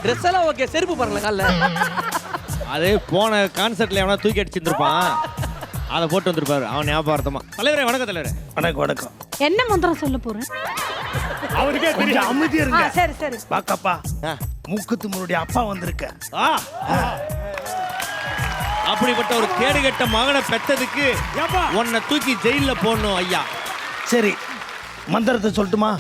Dress எல்லாம் okay, செருப்பு பாருங்க கால்ல. அது போன கான்சர்ட்ல எவனா தூக்கி அடிச்சிருந்திருப்பான், அதை போட்டு வந்திருப்பாரு அவன் ஞாபகார்த்தமா. தலைவரே வணக்கம். தலைவரே வணக்கம். வணக்கம். என்ன மந்திரம் சொல்ல போறேன்? அவருக்கே தெரியும். அமைதியா இருங்க. சரி சரி. பாக்கப்பா, மூக்குத்து முருடைய அப்பா வந்திருக்க. அப்படிப்பட்ட ஒரு கேடுகட்ட மகனை பெத்ததுக்கு உன்னை தூக்கி ஜெயில போடணும் ஐயா. சரி, மந்திரத்தை சொல்லட்டுமா?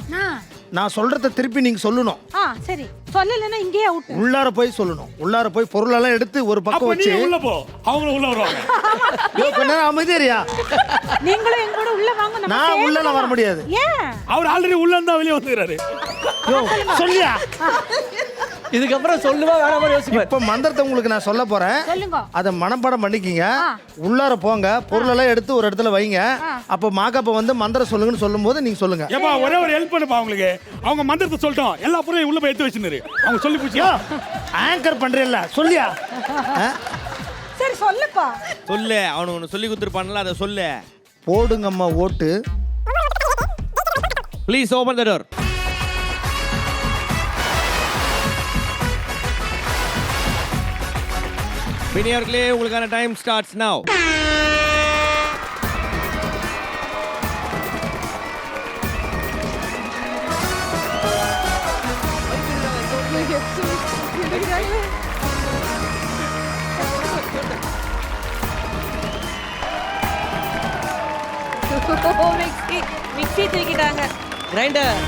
நான் சொல்றத திருப்பி நீங்க சொல்லணும். சரி, சொல்லலைன்னா இங்கேயே அவுட். உள்ளார போய் சொல்லணும். உள்ளார போய் பொருளெல்லாம் எடுத்து ஒரு பக்கம் வச்சு உள்ள போ, அவங்க உள்ள வருவாங்க. கொஞ்ச நேரம் அமைதியா. நீங்களும் எங்க கூட உள்ள வாங்க. நான் உள்ள வர முடியாது. ஏன்? அவர் ஆல்ரெடி உள்ள இருந்தா வெளியே வந்துறாரு. சொல்லியா? இதுக்கப்புறம் சொல்லுவா வேணாமா யோசிப்பேன். இப்ப மந்திரத்தை உங்களுக்கு நான் சொல்ல போறேன். சொல்லுங்க. அத மனப்பாடம் பண்ணிக்கிங்க. உள்ளார போங்க, பொருளெல்லாம் எடுத்து ஒரு இடத்துல வைங்க. அப்ப மாக்கப்ப வந்து மந்திரம் சொல்லுங்கன்னு சொல்லும்போது நீங்க சொல்லுங்க. ஏப்பா ஒரே ஒரு ஹெல்ப் பண்ணுப்பா அவங்களுக்கு. அவங்க மந்திரத்தை சொல்லிட்டோம், எல்லா பொருளையும் உள்ள போய் எடுத்து வச்சிருந்தாரு. அவங்க சொல்லி போச்சியா? ஆங்கர் பண்றேல்ல, சொல்லியா? சரி சொல்லுப்பா. சொல்லு, அவனுக்கு ஒன்று சொல்லி கொடுத்துருப்பான்ல, அதை சொல்லு. போடுங்கம்மா ஓட்டு. Please open the door. பினியர்களே, உங்களுக்கான டைம் ஸ்டார்ட்ஸ் நவ். மிக்ஸி தூக்கிட்டாங்க. Grinder.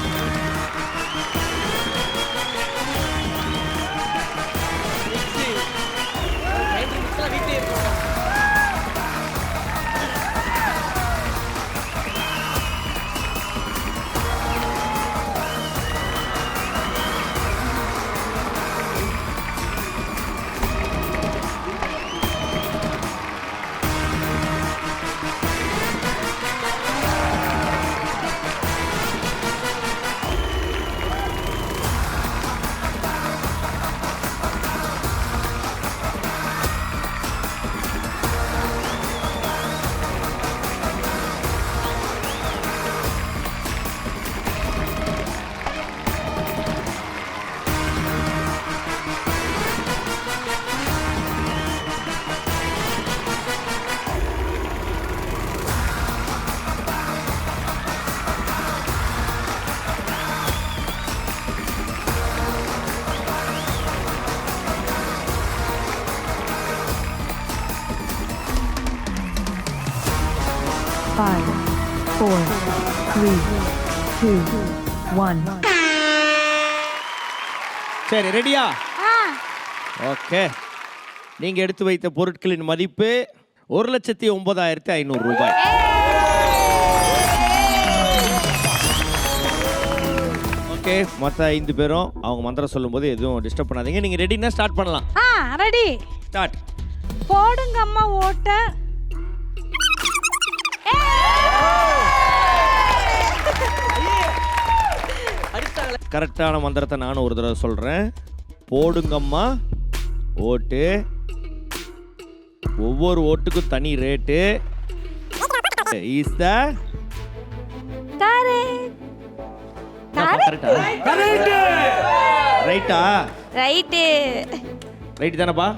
Five, four, three, two, one. சரி, ரெடியா? ஓகே. நீங்க எடுத்து வைத்த பொருட்களின் மதிப்பு 1,09,500 ரூபாய். ஓகே, மற்ற 5 பேரும் அவங்க மந்திரம் சொல்லும்போது எதுவும் டிஸ்டர்ப் பண்ணாதீங்க. நீங்க ரெடினா ஸ்டார்ட் பண்ணலாம். ரெடி. ஸ்டார்ட். போடுங்க அம்மா ஓட்ட. கரெக்டான மந்திரத்தை நானும் ஒரு தடவை சொல்றேன். போடுங்கம்மா ஓட்டு. ஒவ்வொரு ஓட்டுக்கும் தனி ரேட்டு. Is the correct. ரைட்டா? ரைட்டு. ரைட் தானப்பா?